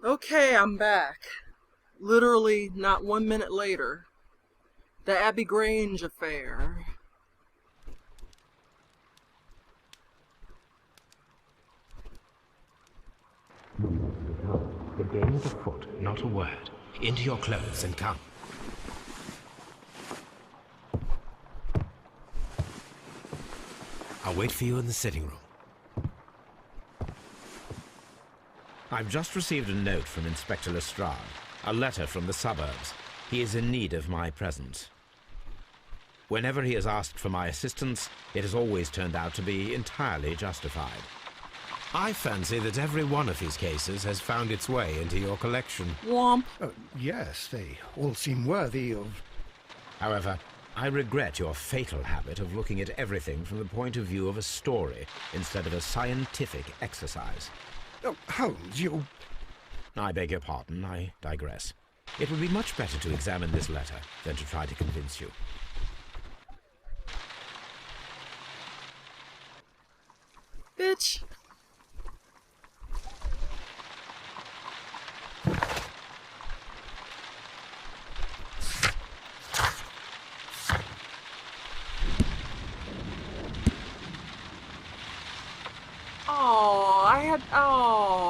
Okay, I'm back. Literally not 1 minute later. The Abbey Grange affair. The game is afoot, not a word. Into your clothes and come. I'll wait for you in the sitting room. I've just received a note from Inspector Lestrade. A letter from the suburbs. He is in need of my presence. Whenever he has asked for my assistance, it has always turned out to be entirely justified. I fancy that every one of his cases has found its way into your collection. Womp. Yes, they all seem worthy of... However, I regret your fatal habit of looking at everything from the point of view of a story instead of a scientific exercise. Oh, Holmes, you... I beg your pardon, I digress. It would be much better to examine this letter than to try to convince you. Bitch.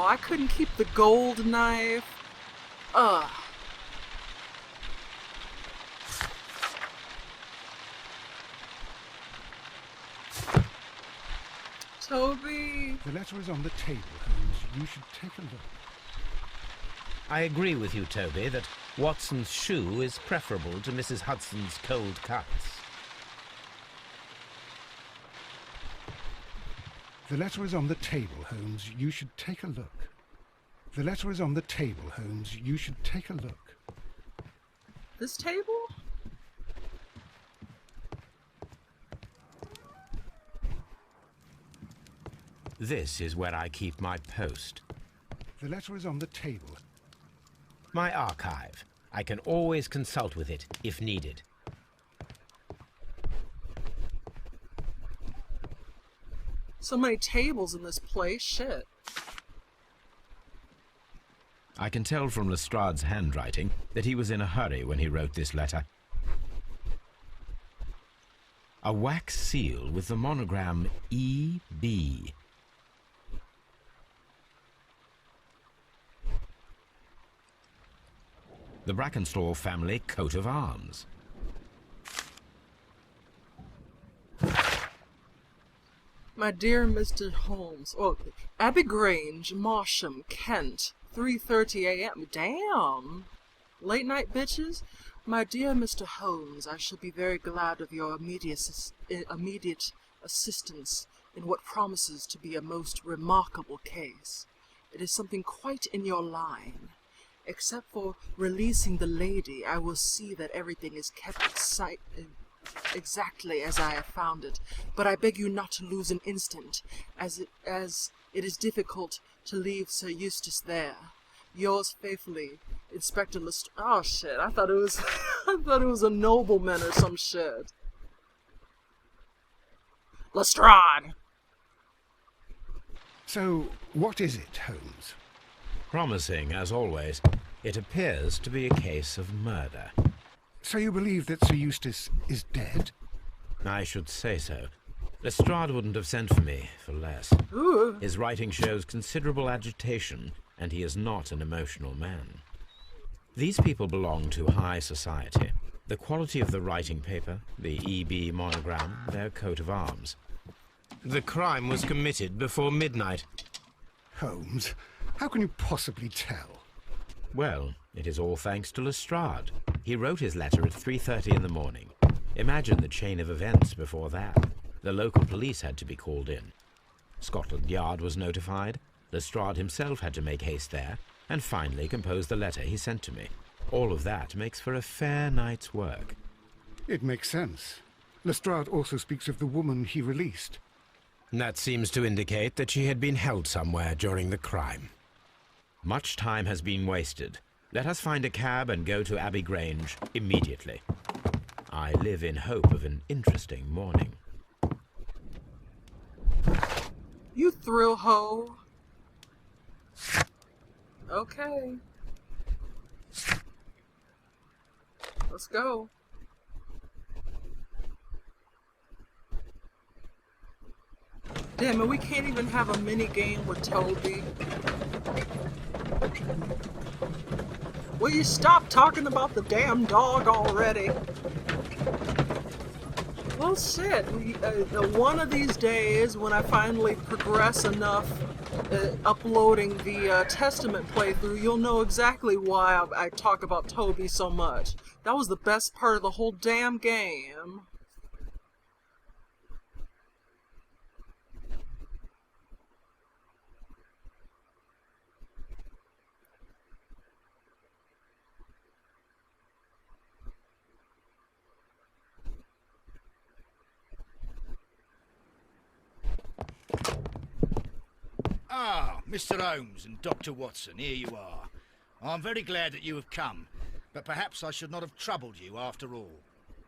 I couldn't keep the gold knife. Ugh. Toby. The letter is on the table, Holmes. You should take a look. I agree with you, Toby, that Watson's shoe is preferable to Mrs. Hudson's cold cuts. The letter is on the table, Holmes. You should take a look. The letter is on the table, Holmes. You should take a look. This table? This is where I keep my post. The letter is on the table. My archive. I can always consult with it, if needed. So many tables in this place, shit. I can tell from Lestrade's handwriting that he was in a hurry when he wrote this letter. A wax seal with the monogram E.B. The Brackenstall family coat of arms. My dear Mr. Holmes. Oh, Abbey Grange, Marsham, Kent, 3:30 a.m. Damn. Late night bitches? My dear Mr. Holmes, I shall be very glad of your immediate assistance in what promises to be a most remarkable case. It is something quite in your line. Except for releasing the lady, I will see that everything is kept exactly as I have found it, but I beg you not to lose an instant, as it is difficult to leave Sir Eustace there. Yours faithfully, Inspector Lestrade. Oh shit! I thought it was, I thought it was a nobleman or some shit. Lestrade. So, what is it, Holmes? Promising, as always. It appears to be a case of murder. So you believe that Sir Eustace is dead? I should say so. Lestrade wouldn't have sent for me for less. Ooh. His writing shows considerable agitation, and he is not an emotional man. These people belong to high society. The quality of the writing paper, the E.B. monogram, their coat of arms. The crime was committed before midnight. Holmes, how can you possibly tell? Well, it is all thanks to Lestrade. He wrote his letter at 3:30 in the morning. Imagine the chain of events before that. The local police had to be called in. Scotland Yard was notified. Lestrade himself had to make haste there, and finally compose the letter he sent to me. All of that makes for a fair night's work. It makes sense. Lestrade also speaks of the woman he released. That seems to indicate that she had been held somewhere during the crime. Much time has been wasted. Let us find a cab and go to Abbey Grange immediately. I live in hope of an interesting morning. You thrill hoe. Okay. Let's go. Damn it, we can't even have a mini game with Toby. Will you stop talking about the damn dog already? Well, shit. One of these days, when I finally progress enough uploading the Testament playthrough, you'll know exactly why I talk about Toby so much. That was the best part of the whole damn game. Ah, Mr. Holmes and Dr. Watson, here you are. I'm very glad that you have come, but perhaps I should not have troubled you after all.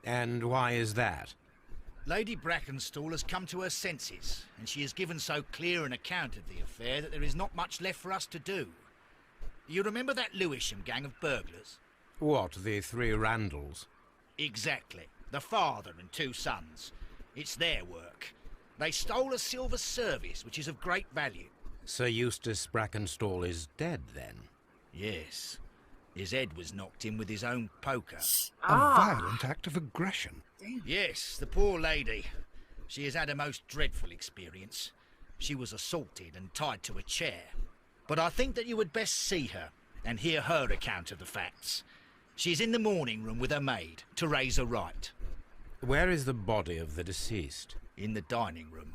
And why is that? Lady Brackenstall has come to her senses, and she has given so clear an account of the affair that there is not much left for us to do. You remember that Lewisham gang of burglars? What, the three Randalls? Exactly. The father and two sons. It's their work. They stole a silver service, which is of great value. Sir Eustace Brackenstall is dead, then? Yes. His head was knocked in with his own poker. A violent act of aggression. Damn. Yes, the poor lady. She has had a most dreadful experience. She was assaulted and tied to a chair. But I think that you would best see her and hear her account of the facts. She's in the morning room with her maid, Teresa Wright. Where is the body of the deceased? In the dining room.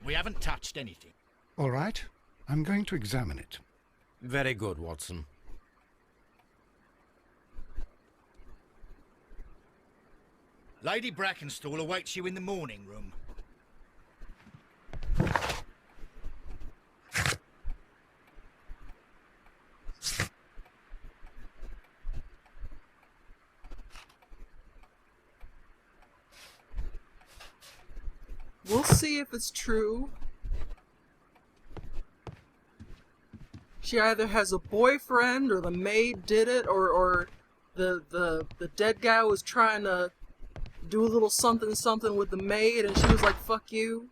We haven't touched anything. All right, I'm going to examine it. Very good, Watson. Lady Brackenstall awaits you in the morning room. We'll see if it's true. She either has a boyfriend, or the maid did it, or the dead guy was trying to do a little something something with the maid, and she was like, "Fuck you."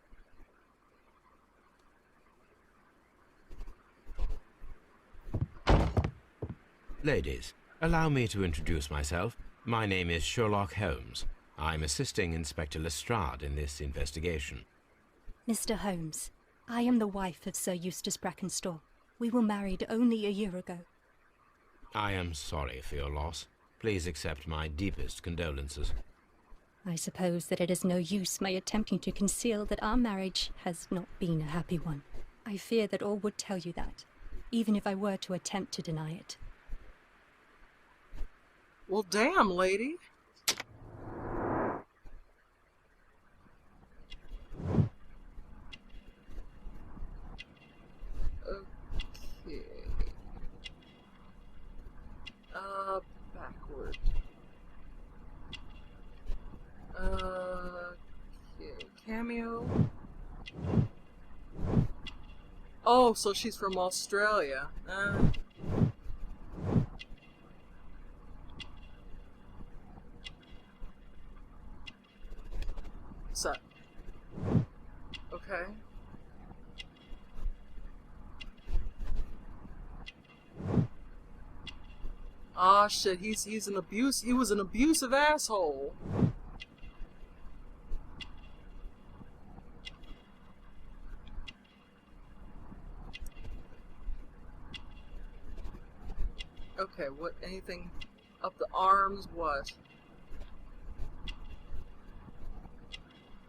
Ladies, allow me to introduce myself. My name is Sherlock Holmes. I'm assisting Inspector Lestrade in this investigation. Mr. Holmes, I am the wife of Sir Eustace Brackenstall. We were married only a year ago. I am sorry for your loss. Please accept my deepest condolences. I suppose that it is no use my attempting to conceal that our marriage has not been a happy one. I fear that all would tell you that, even if I were to attempt to deny it. Well, damn, lady. Okay. Backward. Okay. Cameo. Oh, so she's from Australia. What's that? Okay. Ah, shit, he was an abusive asshole. Okay, what, anything up the arms, what?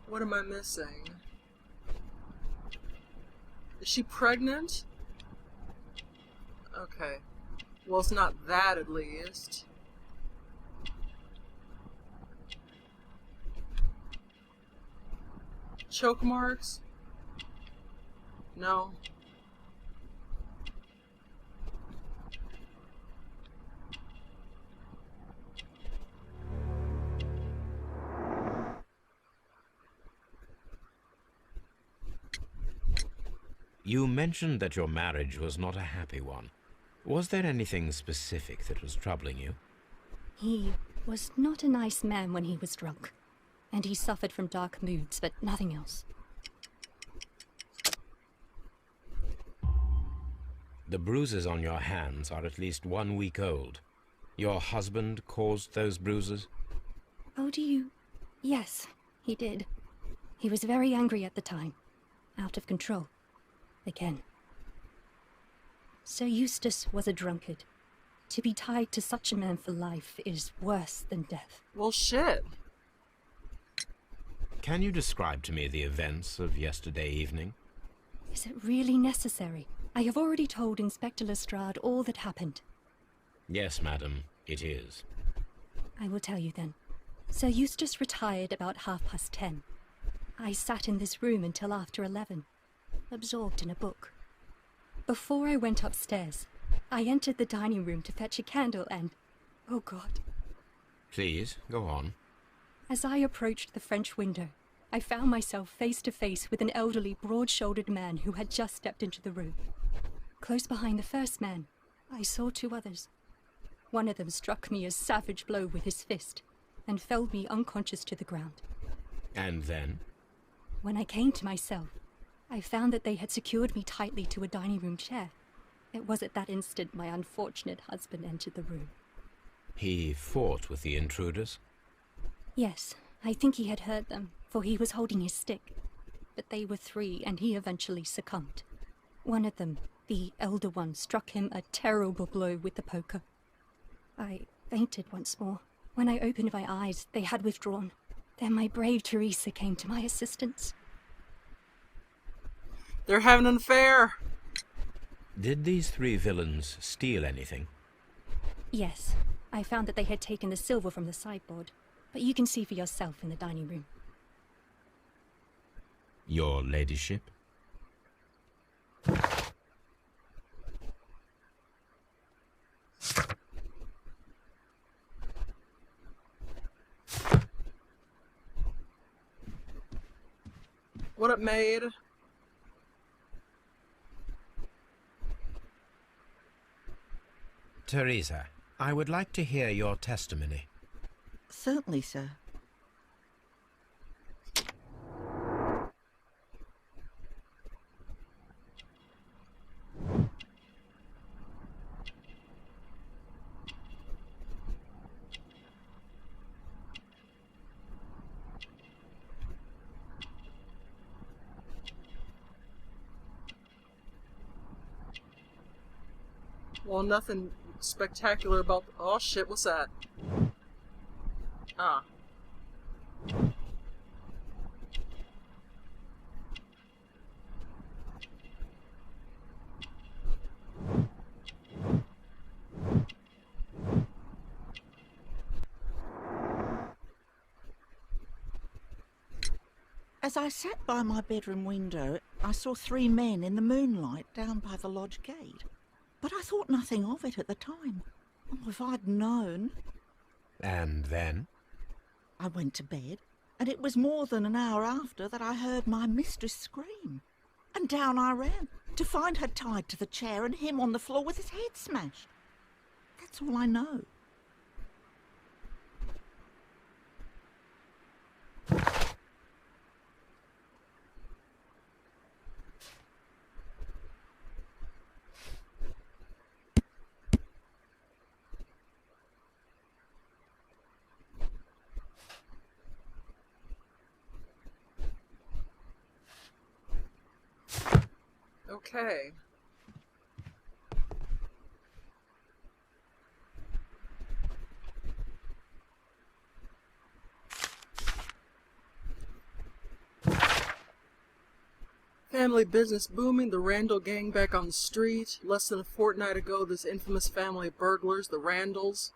What am I missing? Is she pregnant? Okay. Well, it's not that, at least. Choke marks? No. You mentioned that your marriage was not a happy one. Was there anything specific that was troubling you? He was not a nice man when he was drunk, and he suffered from dark moods, but nothing else. The bruises on your hands are at least 1 week old. Your husband caused those bruises? Oh, do you? Yes, he did. He was very angry at the time. Out of control. Again. Sir Eustace was a drunkard. To be tied to such a man for life is worse than death. Well, shit. Can you describe to me the events of yesterday evening? Is it really necessary? I have already told Inspector Lestrade all that happened. Yes, madam, it is. I will tell you then. Sir Eustace retired about 10:30. I sat in this room until after 11, absorbed in a book. Before I went upstairs, I entered the dining room to fetch a candle and... oh God. Please, go on. As I approached the French window, I found myself face to face with an elderly, broad-shouldered man who had just stepped into the room. Close behind the first man, I saw 2 others. One of them struck me a savage blow with his fist and felled me unconscious to the ground. And then? When I came to myself, I found that they had secured me tightly to a dining room chair. It was at that instant my unfortunate husband entered the room. He fought with the intruders? Yes, I think he had hurt them, for he was holding his stick. But they were 3, and he eventually succumbed. One of them, the elder one, struck him a terrible blow with the poker. I fainted once more. When I opened my eyes, they had withdrawn. Then my brave Teresa came to my assistance. They're having an affair. Did these 3 villains steal anything? Yes, I found that they had taken the silver from the sideboard, but you can see for yourself in the dining room. Your ladyship? What up, maid? Teresa, I would like to hear your testimony. Certainly, sir. Well, nothing spectacular about... oh shit, what's that? Ah. As I sat by my bedroom window, I saw 3 men in the moonlight down by the lodge gate. But I thought nothing of it at the time. Oh, if I'd known. And then? I went to bed, and it was more than an hour after that I heard my mistress scream. And down I ran, to find her tied to the chair and him on the floor with his head smashed. That's all I know. Okay. Family business booming, the Randall gang back on the street. Less than a fortnight ago, this infamous family of burglars, the Randalls,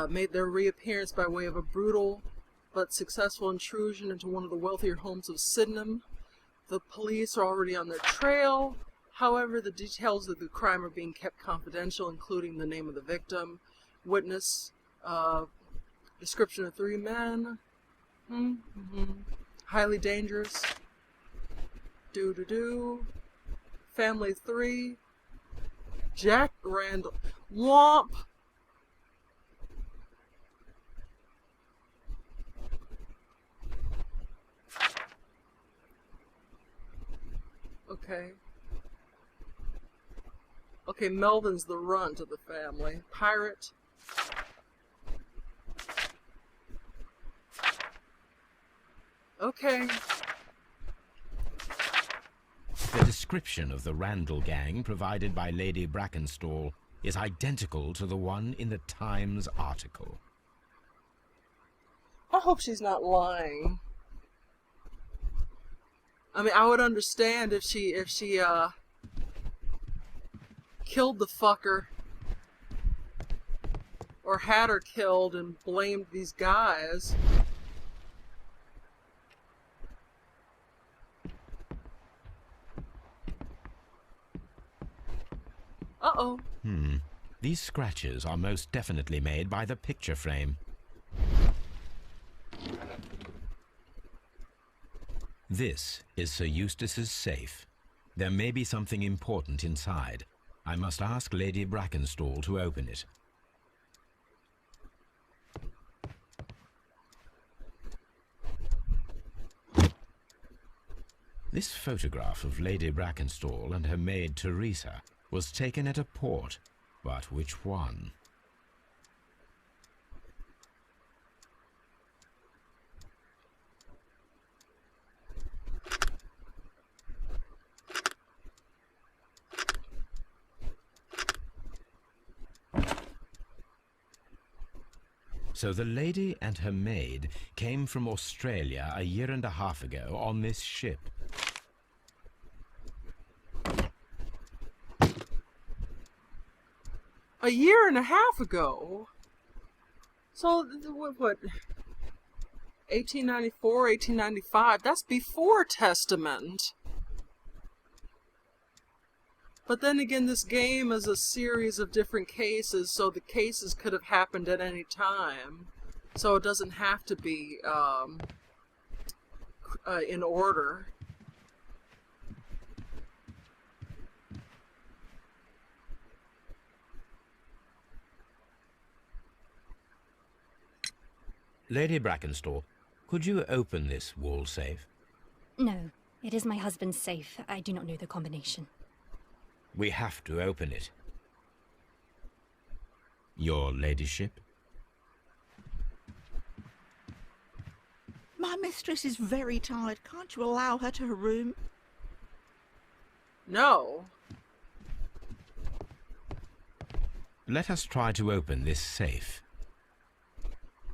made their reappearance by way of a brutal but successful intrusion into one of the wealthier homes of Sydenham. The police are already on their trail. However, the details of the crime are being kept confidential, including the name of the victim, witness, description of 3 men, highly dangerous, family 3, Jack Randall. Womp. Okay. Okay, Melvin's the runt of the family. Pirate. Okay. The description of the Randall gang provided by Lady Brackenstall is identical to the one in the Times article. I hope she's not lying. I mean, I would understand if she killed the fucker or had her killed and blamed these guys. Uh-oh. These scratches are most definitely made by the picture frame. This is Sir Eustace's safe. There may be something important inside. I must ask Lady Brackenstall to open it. This photograph of Lady Brackenstall and her maid Teresa was taken at a port, but which one? So the lady and her maid came from Australia a year and a half ago on this ship. A year and a half ago? So, what 1894, 1895, that's before Testament. But then again, this game is a series of different cases, so the cases could have happened at any time. So it doesn't have to be in order. Lady Brackenstall, could you open this wall safe? No, it is my husband's safe. I do not know the combination. We have to open it. Your ladyship? My mistress is very tired. Can't you allow her to her room? No. Let us try to open this safe.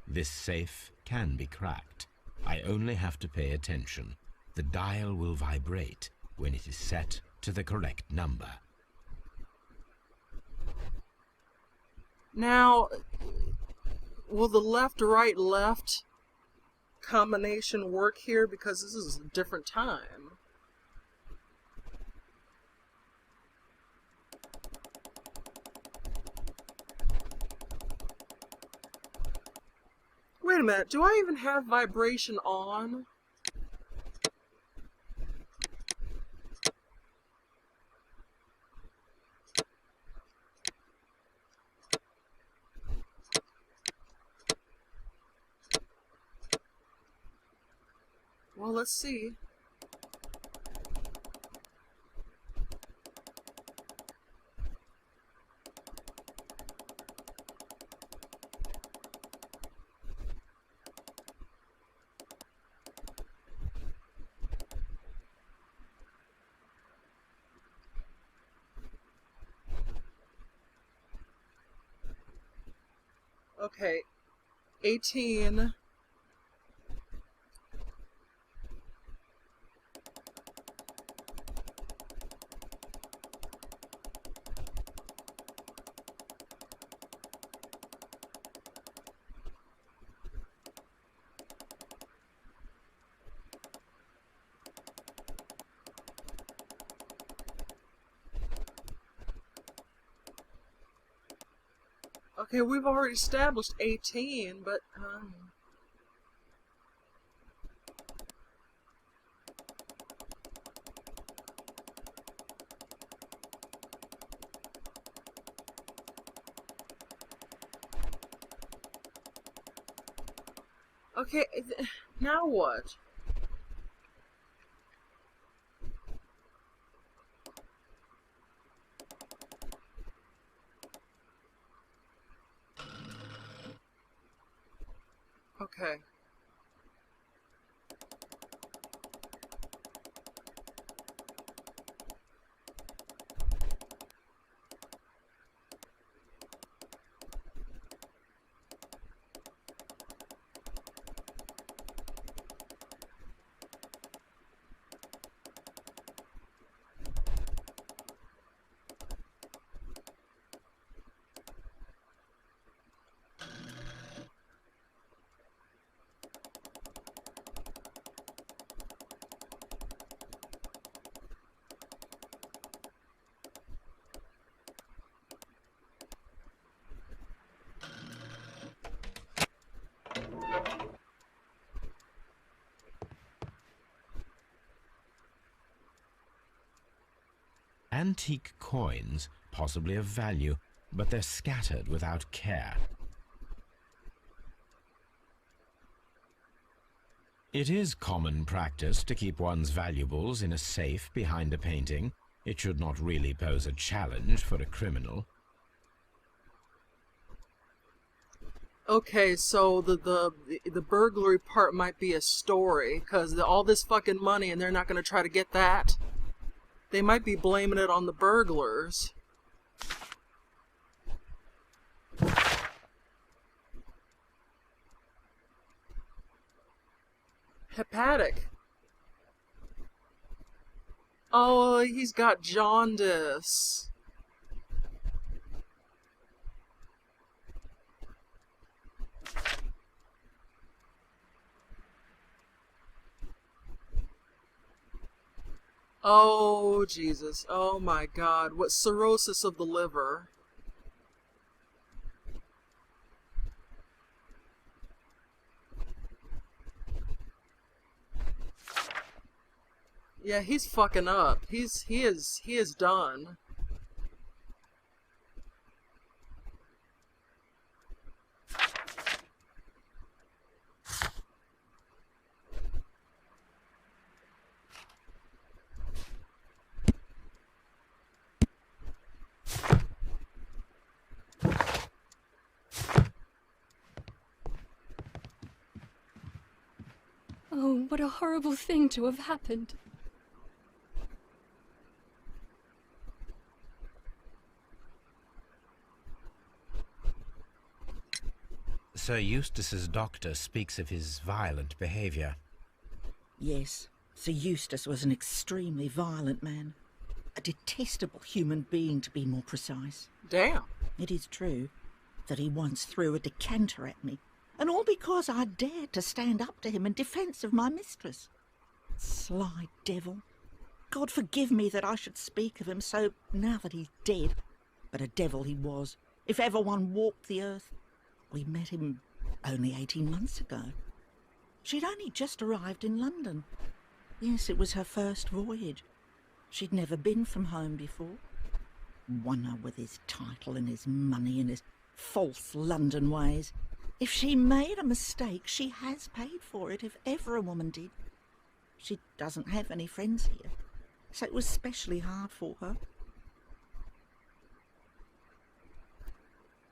This safe can be cracked. I only have to pay attention. The dial will vibrate when it is set to the correct number. Now, will the left, right, left combination work here? Because this is a different time. Wait a minute, do I even have vibration on? Well, let's see. Okay, 18. Okay, we've already established 18, but Okay, now what? Okay. Antique coins, possibly of value, but they're scattered without care. It is common practice to keep one's valuables in a safe behind a painting. It should not really pose a challenge for a criminal. Okay, so the burglary part might be a story, because all this fucking money and they're not going to try to get that. They might be blaming it on the burglars. Hepatic. Oh, he's got jaundice. Oh, Jesus. Oh, my God. What cirrhosis of the liver? Yeah, he's fucking up. He is done. Oh, what a horrible thing to have happened. Sir Eustace's doctor speaks of his violent behavior. Yes, Sir Eustace was an extremely violent man. A detestable human being, to be more precise. Damn. It is true that he once threw a decanter at me, and all because I dared to stand up to him in defence of my mistress. Sly devil. God forgive me that I should speak of him so now that he's dead. But a devil he was, if ever one walked the earth. We met him only 18 months ago. She'd only just arrived in London. Yes, it was her first voyage. She'd never been from home before. Wonder with his title and his money and his false London ways. If she made a mistake, she has paid for it, if ever a woman did. She doesn't have any friends here, so it was specially hard for her.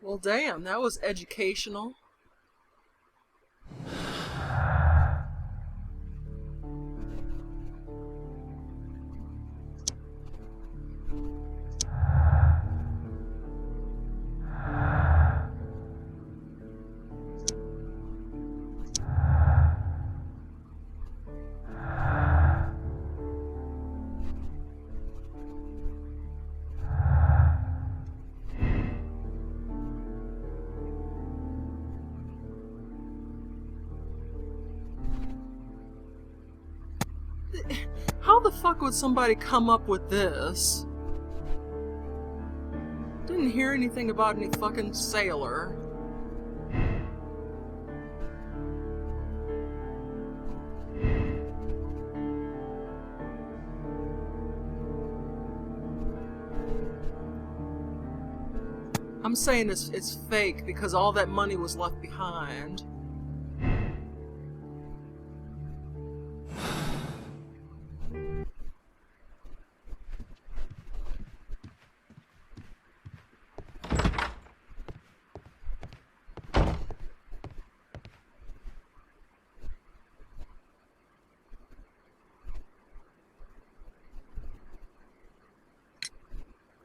Well, damn, that was educational. How the fuck would somebody come up with this? Didn't hear anything about any fucking sailor. I'm saying it's fake because all that money was left behind.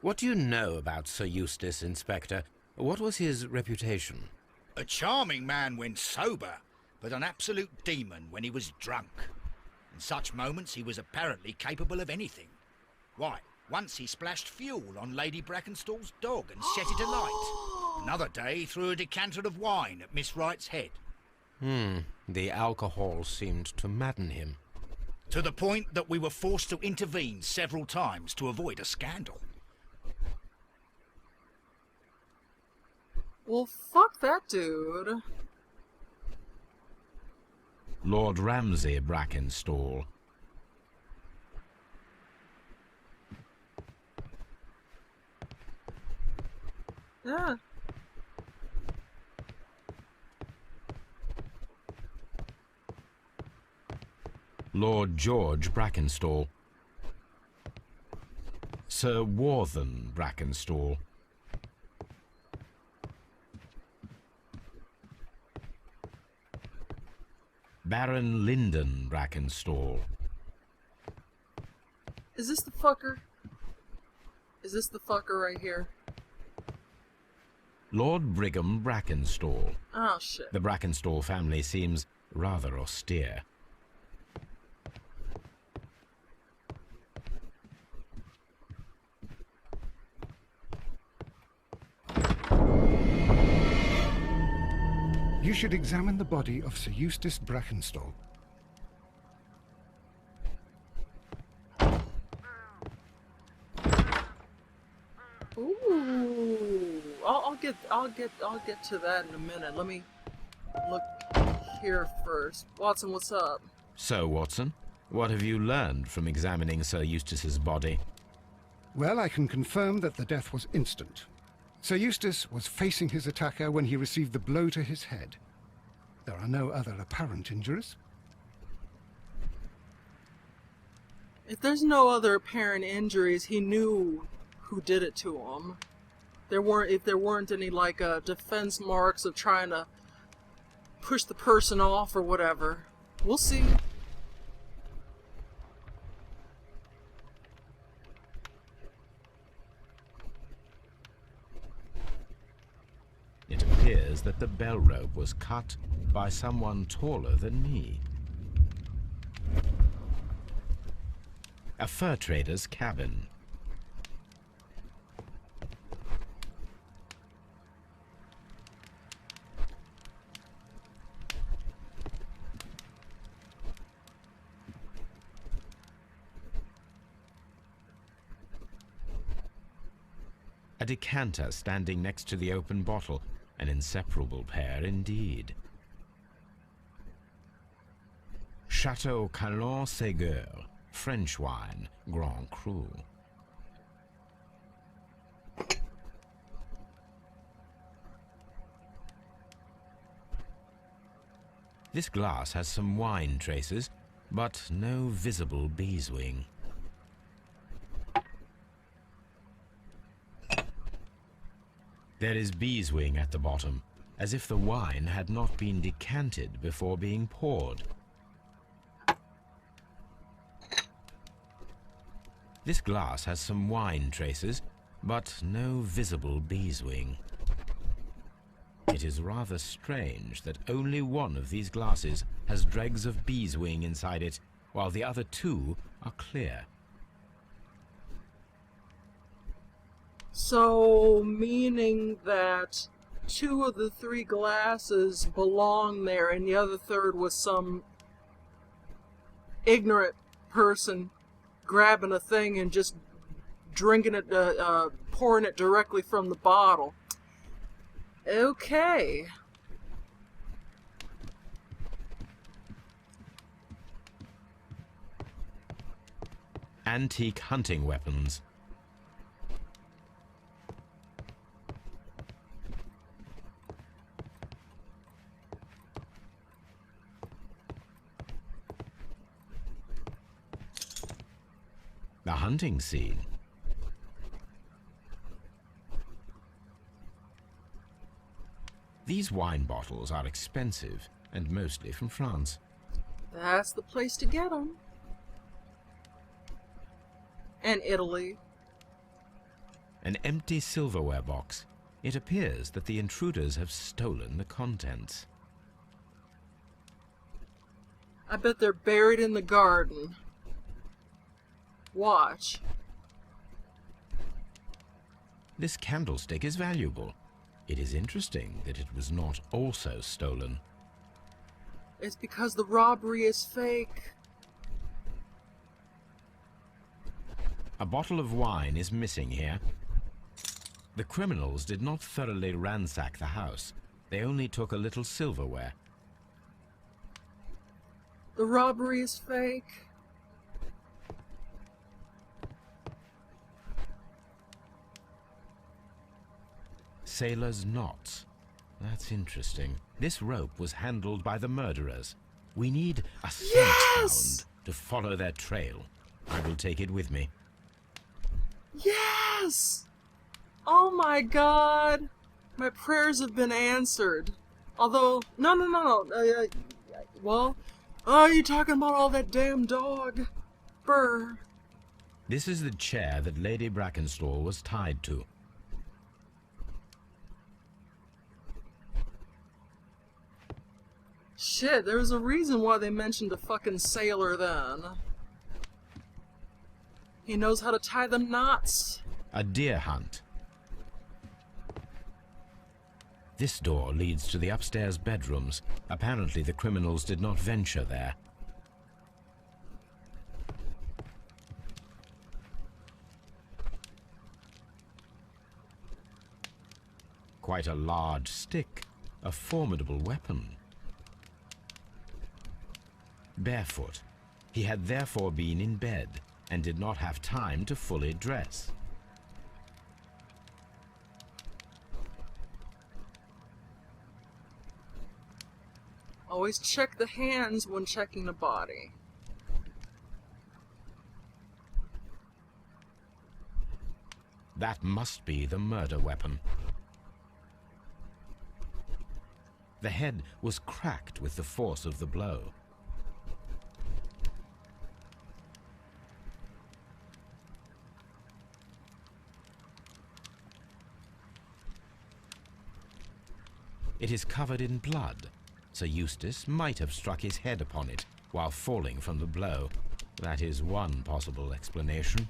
What do you know about Sir Eustace, Inspector? What was his reputation? A charming man when sober, but an absolute demon when he was drunk. In such moments he was apparently capable of anything. Why, once he splashed fuel on Lady Brackenstall's dog and set it alight. Another day he threw a decanter of wine at Miss Wright's head. The alcohol seemed to madden him. To the point that we were forced to intervene several times to avoid a scandal. Well, fuck that dude. Lord Ramsay Brackenstall. Yeah. Lord George Brackenstall. Sir Warthen Brackenstall. Baron Lyndon Brackenstall. Is this the fucker? Is this the fucker right here? Lord Brigham Brackenstall. Oh, shit. The Brackenstall family seems rather austere. You should examine the body of Sir Eustace Brackenstall. Ooh. I'll get to that in a minute. Let me look here first. Watson, what's up? So, Watson, what have you learned from examining Sir Eustace's body? Well, I can confirm that the death was instant. Sir Eustace was facing his attacker when he received the blow to his head. There are no other apparent injuries. If there's no other apparent injuries, he knew who did it to him. If there weren't any like defense marks of trying to push the person off or whatever. We'll see. It appears that the bell rope was cut by someone taller than me. A fur trader's cabin. A decanter standing next to the open bottle. An inseparable pair indeed. Chateau Calon-Ségur, French wine, Grand Cru. This glass has some wine traces, but no visible beeswing. There is beeswing at the bottom, as if the wine had not been decanted before being poured. This glass has some wine traces, but no visible beeswing. It is rather strange that only one of these glasses has dregs of beeswing inside it, while the other two are clear. So, meaning that 2 of the 3 glasses belong there, and the other third was some ignorant person grabbing a thing and just drinking it, pouring it directly from the bottle. Okay. Antique hunting weapons. The hunting scene. These wine bottles are expensive and mostly from France. That's the place to get them. And Italy. An empty silverware box. It appears that the intruders have stolen the contents. I bet they're buried in the garden. Watch. This candlestick is valuable. It is interesting that it was not also stolen. It's because the robbery is fake. A bottle of wine is missing here. The criminals did not thoroughly ransack the house. They only took a little silverware. The robbery is fake. Sailor's knots. That's interesting. This rope was handled by the murderers. We need a scent hound to follow their trail. I will take it with me. Yes! Oh my god! My prayers have been answered. Although, no. Well, oh, you talking about all that damn dog? Brr. This is the chair that Lady Brackenstall was tied to. Shit, there's a reason why they mentioned a fucking sailor then. He knows how to tie the knots. A deer hunt. This door leads to the upstairs bedrooms. Apparently the criminals did not venture there. Quite a large stick, a formidable weapon. Barefoot, he had therefore been in bed and did not have time to fully dress. Always check the hands when checking the body. That must be the murder weapon. The head was cracked with the force of the blow. It is covered in blood. Sir Eustace might have struck his head upon it while falling from the blow. That is one possible explanation.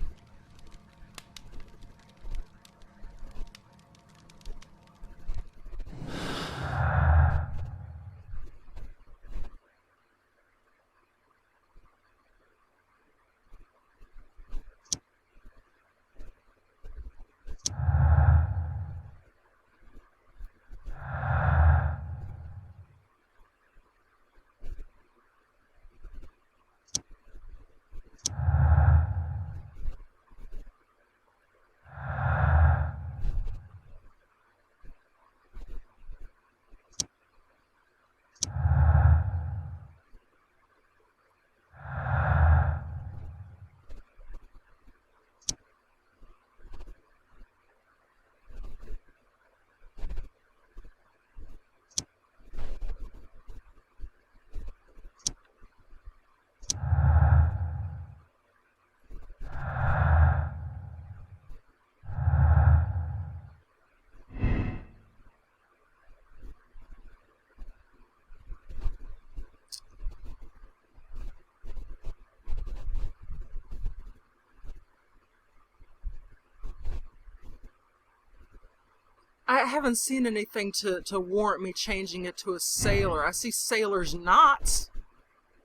I haven't seen anything to warrant me changing it to a sailor. I see sailor's knots,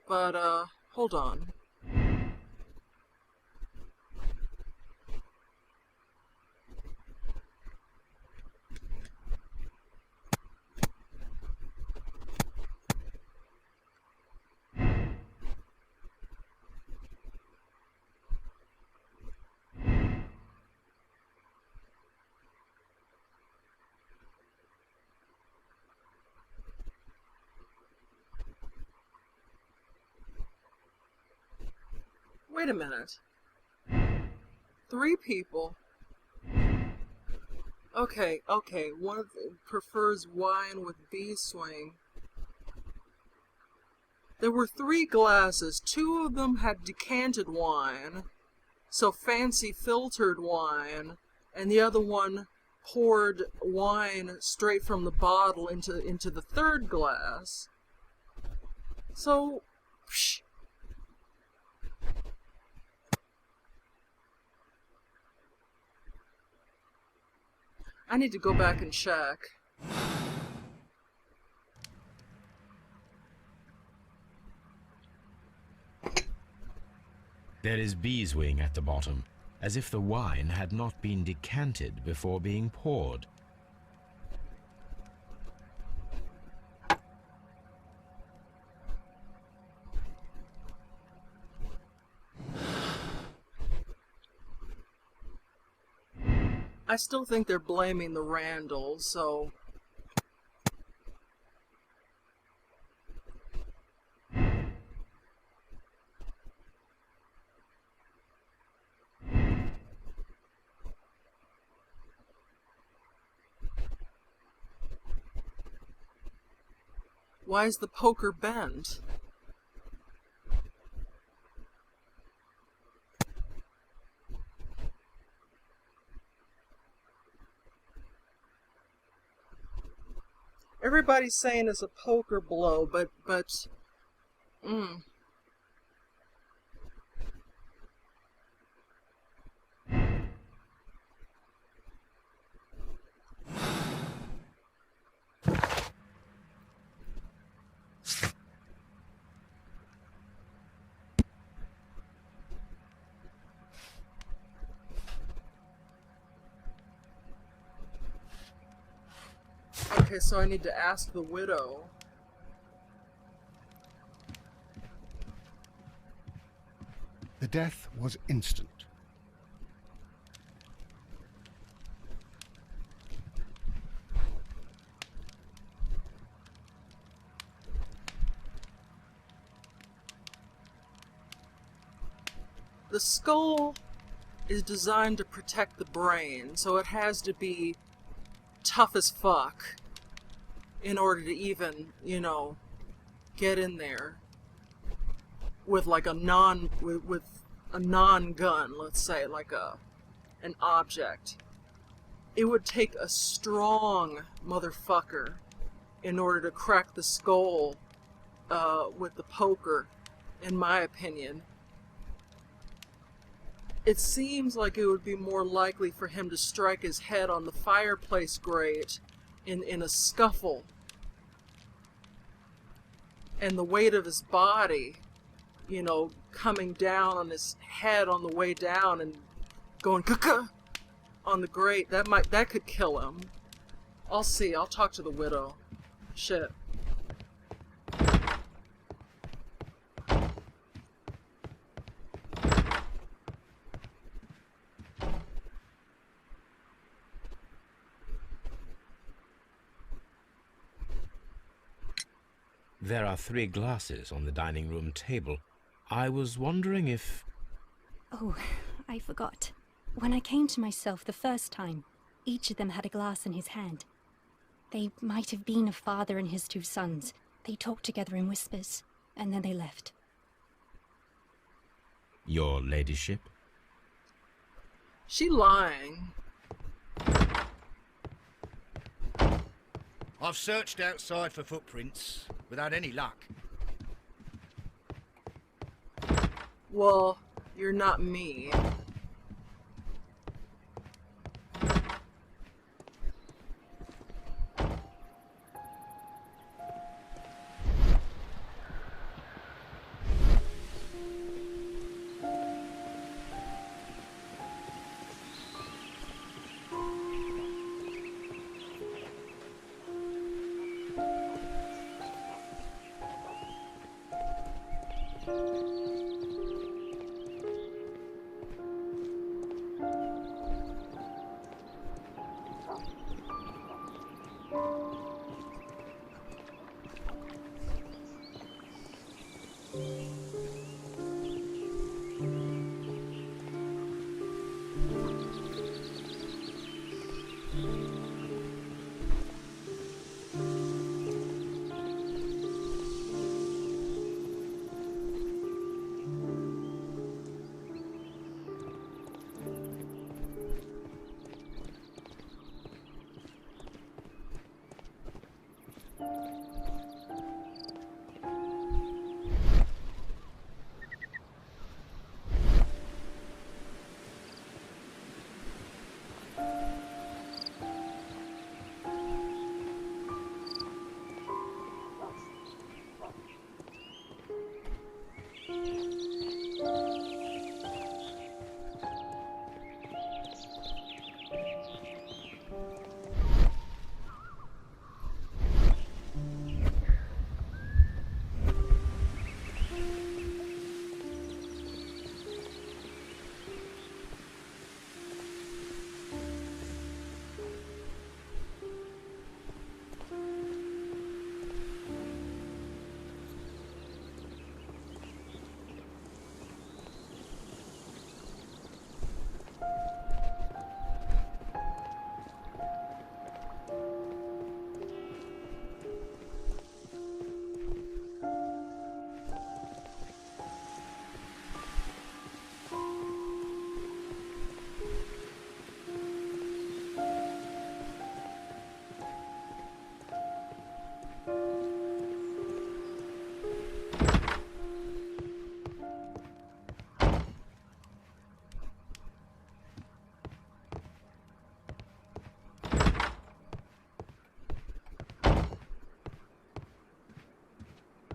but, hold on. Wait a minute. 3 people. Okay. One of them prefers wine with bee swing. There were 3 glasses. 2 of them had decanted wine, so fancy filtered wine, and the other one poured wine straight from the bottle into the third glass. So, psh. I need to go back and check. There is beeswing at the bottom, as if the wine had not been decanted before being poured. I still think they're blaming the Randalls, so... Why is the poker bent? Everybody's saying it's a poker blow, but okay, so I need to ask the widow. The death was instant. The skull is designed to protect the brain, so it has to be tough as fuck in order to even, you know, get in there with like a with a non-gun, let's say, like an object. It would take a strong motherfucker in order to crack the skull with the poker, in my opinion. It seems like it would be more likely for him to strike his head on the fireplace grate in a scuffle. And the weight of his body, you know, coming down on his head on the way down and going "Kuka" on the grate, that could kill him. I'll see. I'll talk to the widow. Shit. There are 3 glasses on the dining room table. I was wondering if... Oh, I forgot. When I came to myself the first time, each of them had a glass in his hand. They might have been a father and his 2 sons. They talked together in whispers, and then they left. Your ladyship? She lying. I've searched outside for footprints without any luck. Well, you're not me.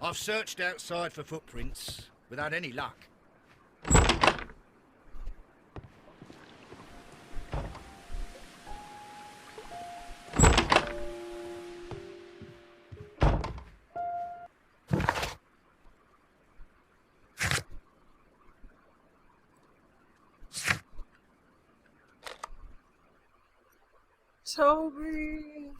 I've searched outside for footprints without any luck. Toby.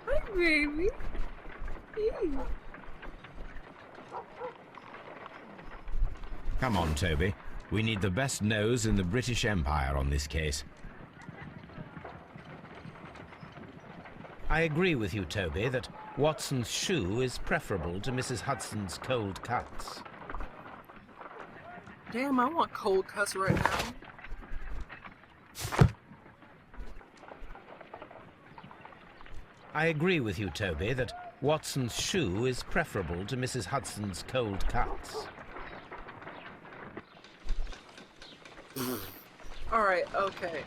Hi, baby. Hey. Come on, Toby. We need the best nose in the British Empire on this case. I agree with you, Toby, that Watson's shoe is preferable to Mrs. Hudson's cold cuts. Damn, I want cold cuts right now. I agree with you, Toby, that Watson's shoe is preferable to Mrs. Hudson's cold cuts. Alright, okay.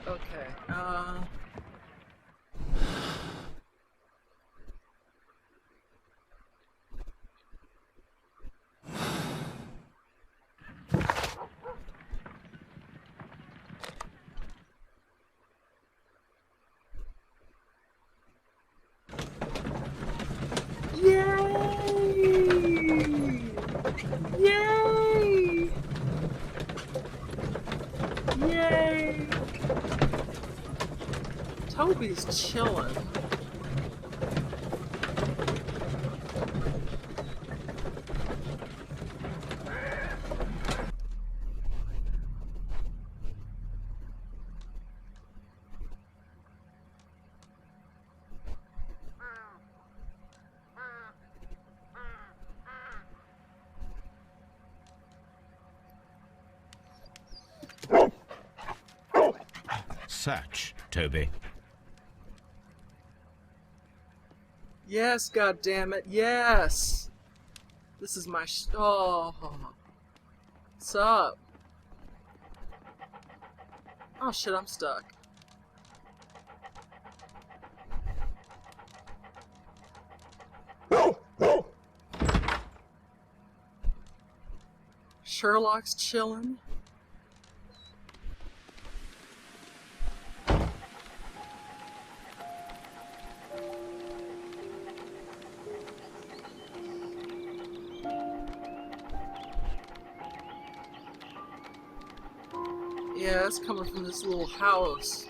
Yay! Yay! Toby's chilling. Search, Toby. Yes, goddammit, yes! This is my oh. What's up? Oh shit, I'm stuck. Sherlock's chilling. Yeah, it's coming from this little house.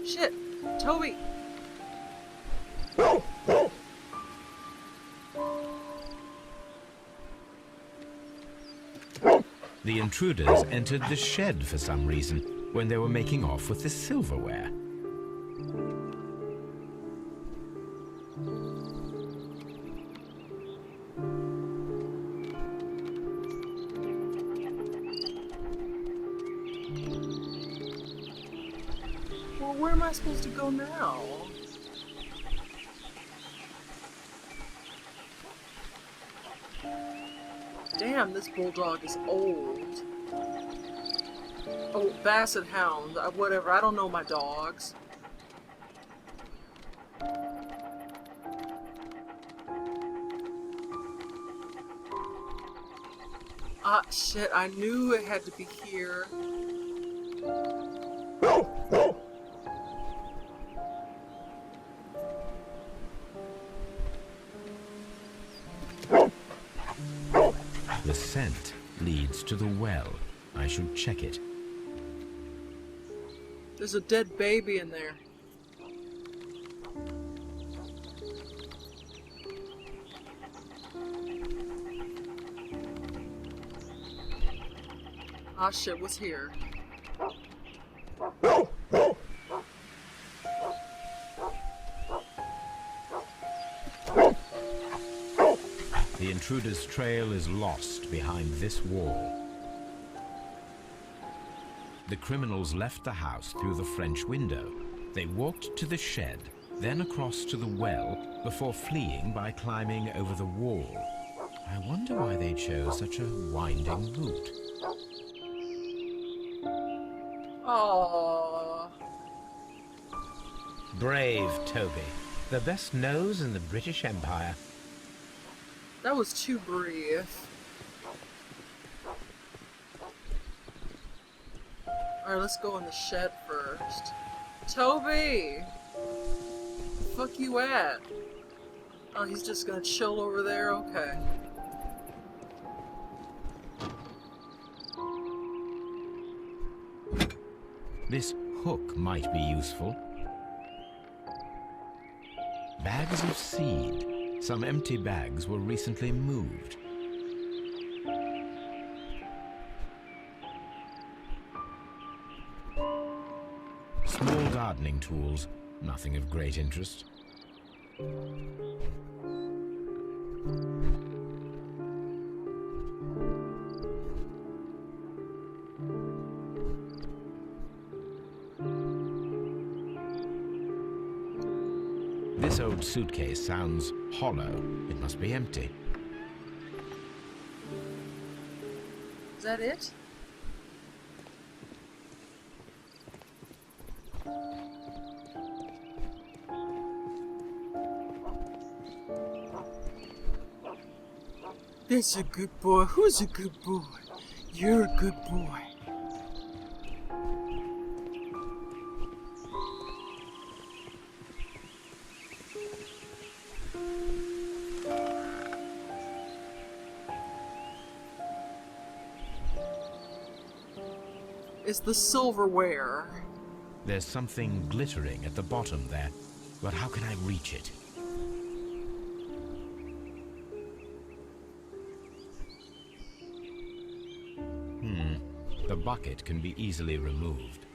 Shit! Toby! The intruders entered the shed for some reason when they were making off with the silverware. Well, where am I supposed to go now? Damn, this bulldog is old. Oh, basset hound, whatever, I don't know my dogs. Ah, shit, I knew it had to be here. The scent leads to the well. I should check it. There's a dead baby in there. Ah, shit, what's here? The intruder's trail is lost behind this wall. The criminals left the house through the French window. They walked to the shed, then across to the well, before fleeing by climbing over the wall. I wonder why they chose such a winding route. Aww. Brave Toby, the best nose in the British Empire. That was too brief. Alright, let's go in the shed first. Toby! The fuck you at? Oh, he's just gonna chill over there? Okay. This hook might be useful. Bags of seed. Some empty bags were recently moved. Small gardening tools, nothing of great interest. This old suitcase sounds hollow. It must be empty. Is that it? That's a good boy. Who's a good boy? You're a good boy. It's the silverware. There's something glittering at the bottom there, but how can I reach it? The bucket can be easily removed.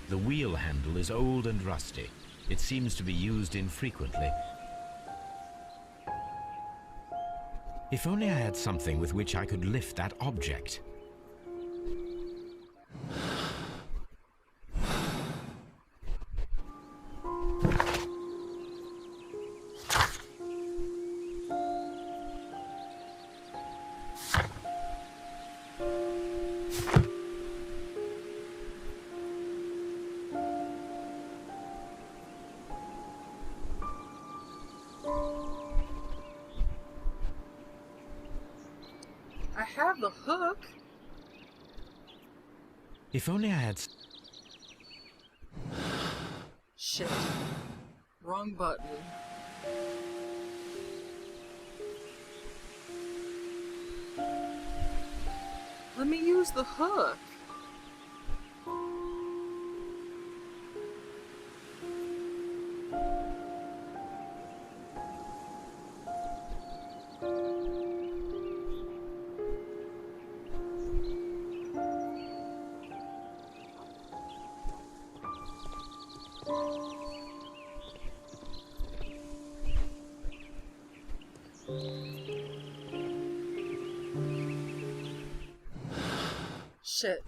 The wheel handle is old and rusty. It seems to be used infrequently. If only I had something with which I could lift that object. I have the hook. If only I had... Shit. Wrong button. Let me use the hook. Shit.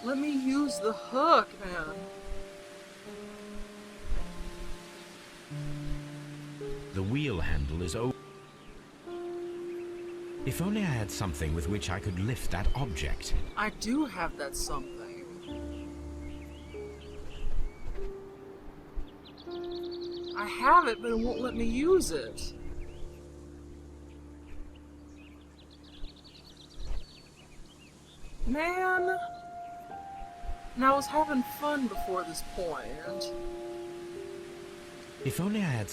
Let me use the hook, man. The wheel handle is open. If only I had something with which I could lift that object. I do have that something. I have it, but it won't let me use it. Man! And I was having fun before this point. If only I had...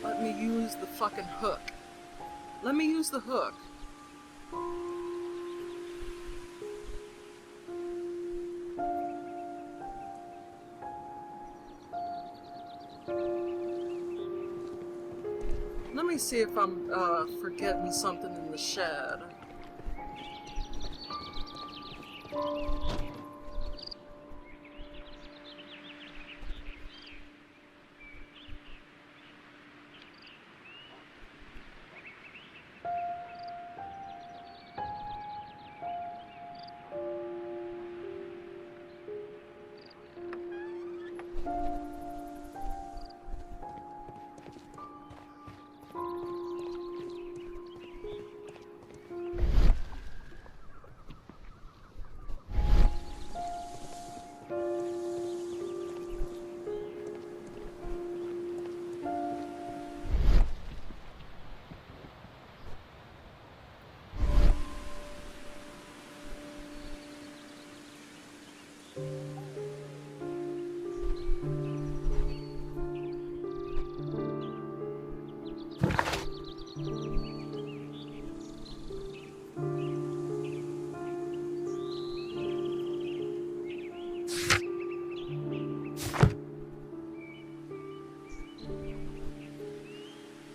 Let me use the fucking hook. Let me use the hook. Let me see if I'm forgetting something in the shed.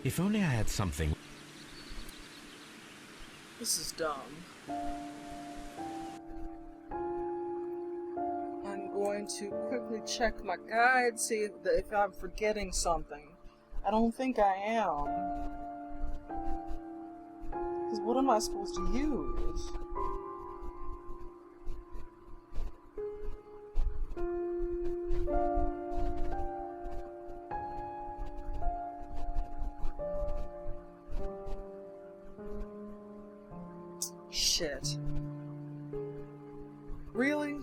If only I had something... This is dumb. I'm going to quickly check my guide, see if I'm forgetting something. I don't think I am. Because what am I supposed to use? Shit. Really?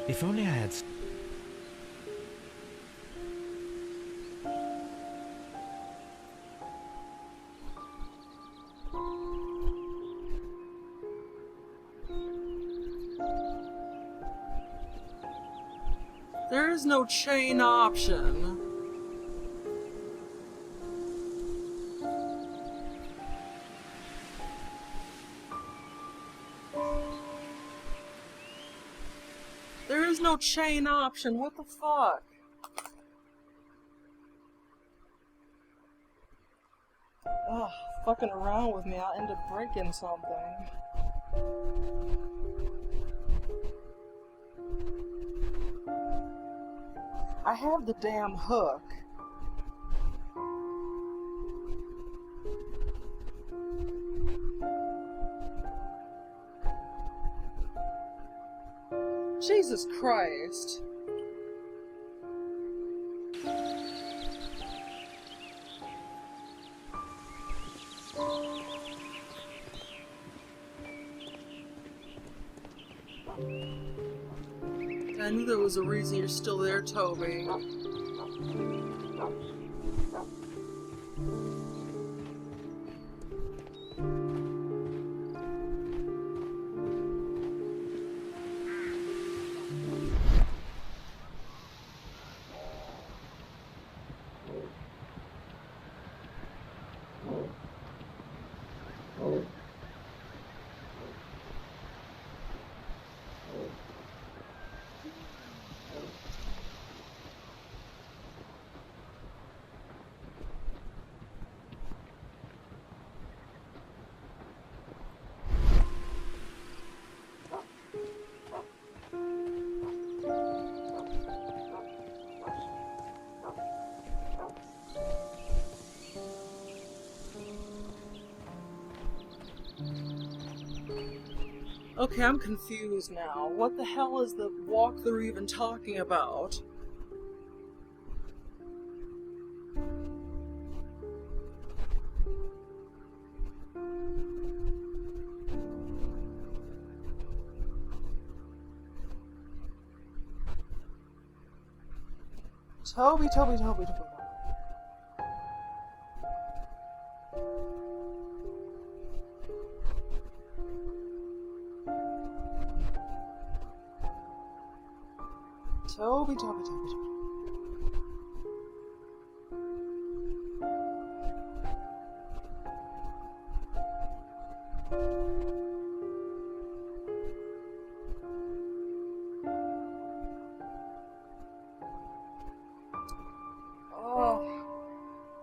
If only I had... There is no chain option. There is no chain option. What the fuck? Ugh, fucking around with me, I'll end up breaking something. I have the damn hook. Jesus Christ. I knew there was a reason you're still there, Toby. Okay, I'm confused now. What the hell is the walkthrough even talking about? Toby. Toby. Oh,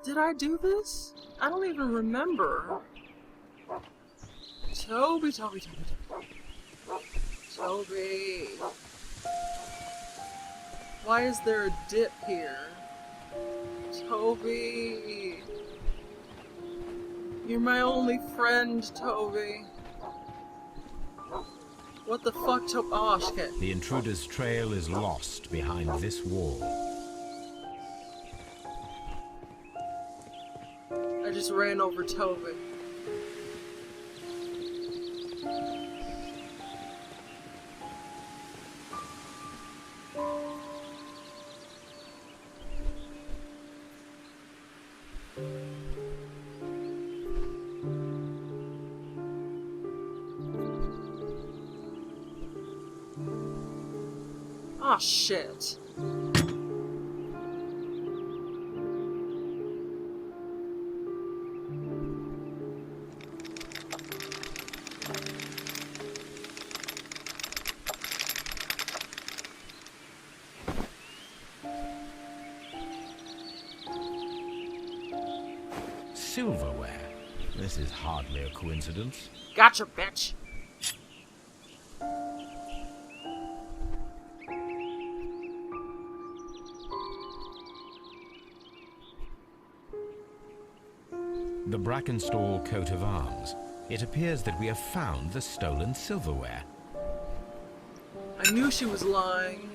did I do this? I don't even remember. Toby. Why is there a dip here? Toby. You're my only friend, Toby. What the fuck, Toby? Oh, shit. The intruder's trail is lost behind this wall. I just ran over Toby. Oh shit. Silverware. This is hardly a coincidence. Gotcha, bitch. The Brackenstall coat of arms. It appears that we have found the stolen silverware. I knew she was lying.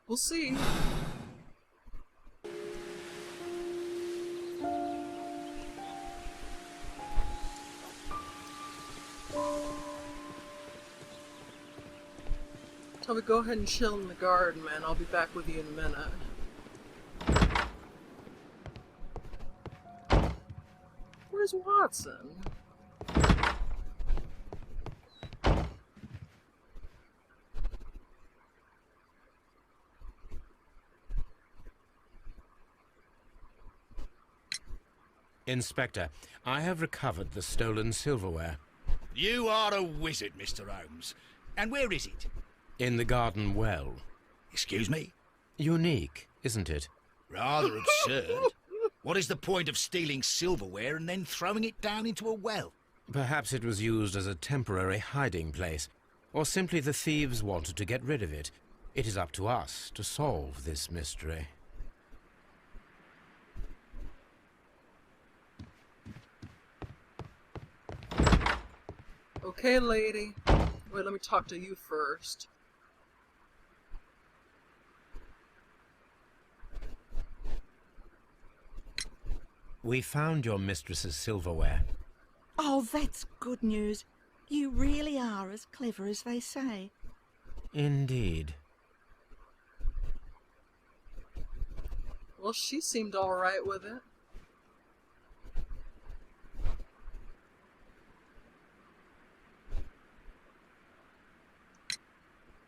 We'll see. Toby, go ahead and chill in the garden, man. I'll be back with you in a minute. Where's Watson? Inspector, I have recovered the stolen silverware. You are a wizard, Mr. Holmes. And where is it? In the garden well. Excuse me? Unique, isn't it? Rather absurd. What is the point of stealing silverware and then throwing it down into a well? Perhaps it was used as a temporary hiding place, or simply the thieves wanted to get rid of it. It is up to us to solve this mystery. Okay, lady. Wait, let me talk to you first. We found your mistress's silverware. Oh, that's good news. You really are as clever as they say. Indeed. Well, she seemed alright with it.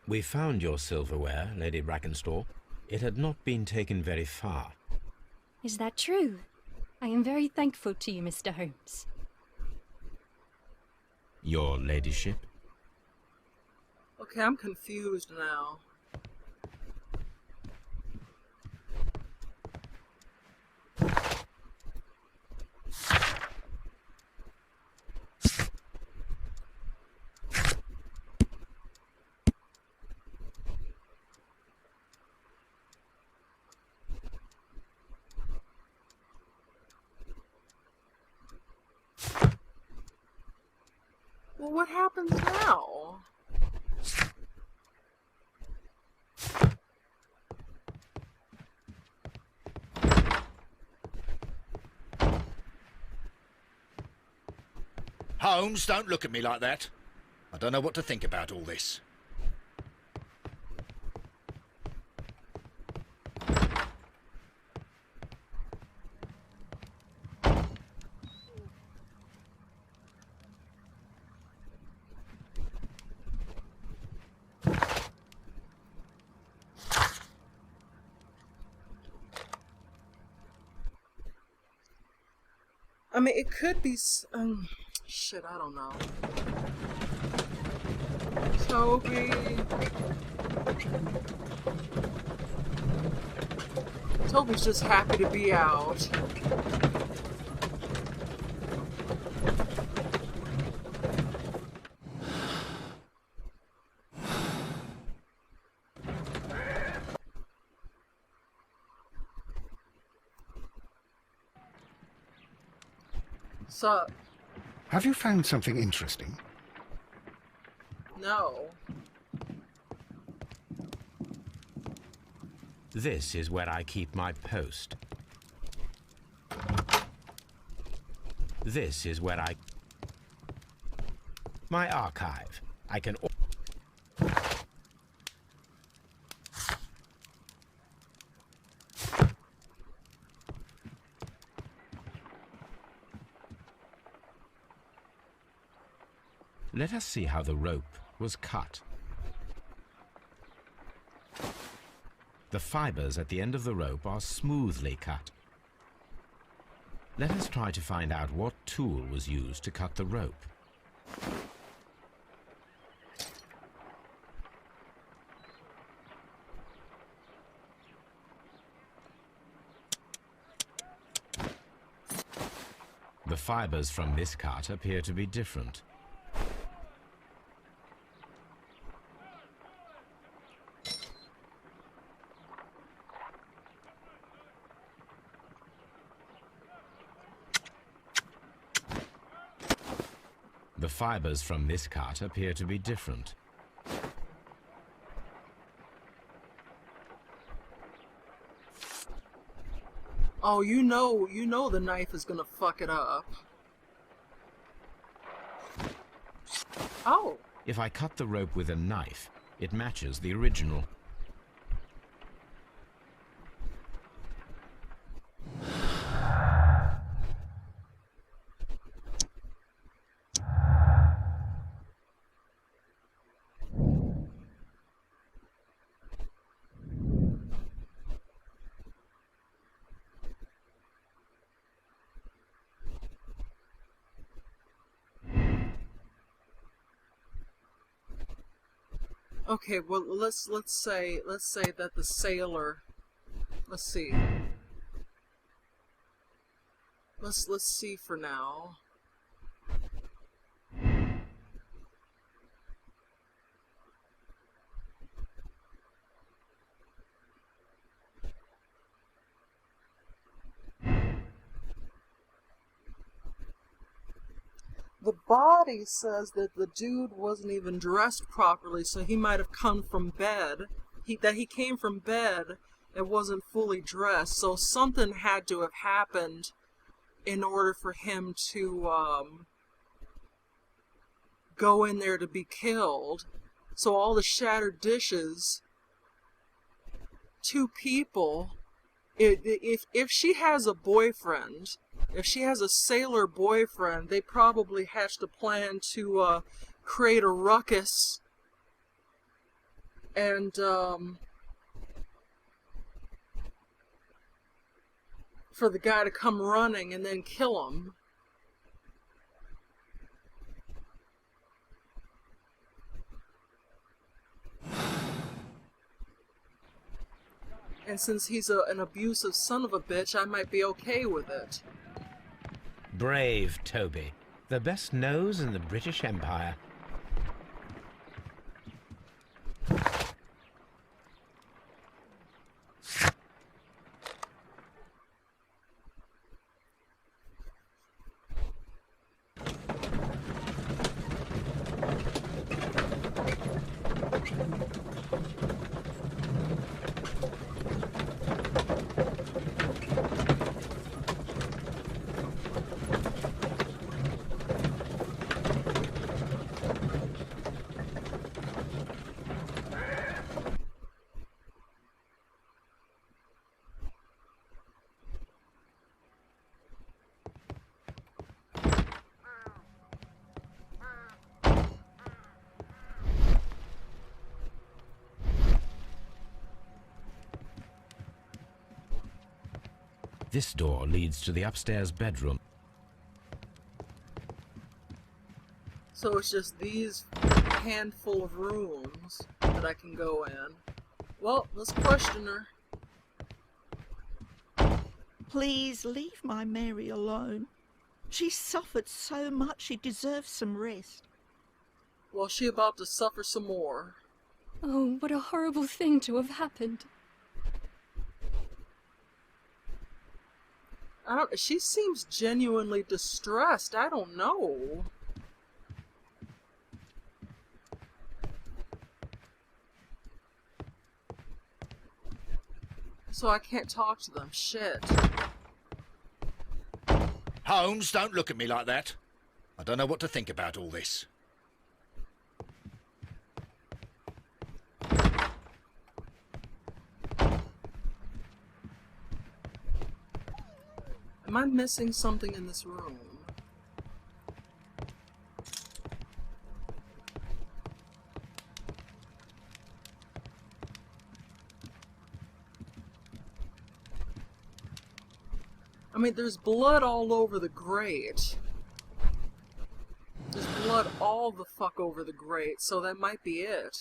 We found your silverware, Lady Brackenstall. It had not been taken very far. Is that true? I am very thankful to you, Mr. Holmes. Your ladyship? Okay, I'm confused now. Well, what happens now? Holmes, don't look at me like that. I don't know what to think about all this. I mean, it could be, shit, I don't know. Toby. Toby's just happy to be out. Sup? Have you found something interesting? No. This is where I keep my post. This is where my archive. I can... Let us see how the rope was cut. The fibers at the end of the rope are smoothly cut. Let us try to find out what tool was used to cut the rope. The fibers from this cut appear to be different. The fibers from this cut appear to be different. Oh, you know the knife is gonna fuck it up. Oh. If I cut the rope with a knife, it matches the original. Okay, well let's say that the sailor, let's see. Let's see for now. The body says that the dude wasn't even dressed properly, so he might have come from bed. That he came from bed and wasn't fully dressed, so something had to have happened in order for him to go in there to be killed. So all the shattered dishes, 2 people. If she has a boyfriend, if she has a sailor boyfriend, they probably hatched a plan to create a ruckus and for the guy to come running and then kill him. And since he's an abusive son of a bitch, I might be okay with it. Brave Toby, the best nose in the British Empire. This door leads to the upstairs bedroom. So it's just these handful of rooms that I can go in. Well, let's question her. Please leave my Mary alone. She suffered so much, she deserves some rest. Well, she about to suffer some more. Oh, what a horrible thing to have happened. She seems genuinely distressed. I don't know. So I can't talk to them. Shit. Holmes, don't look at me like that. I don't know what to think about all this. Am I missing something in this room? I mean, there's blood all over the grate. There's blood all the fuck over the grate, so that might be it.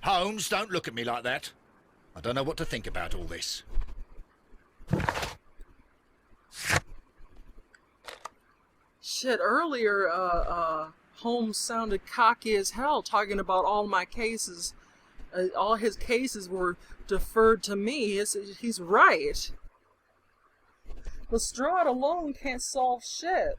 Holmes, don't look at me like that. I don't know what to think about all this. Shit, earlier, Holmes sounded cocky as hell, talking about all my cases. All his cases were deferred to me. He's right. Lestrade alone can't solve shit.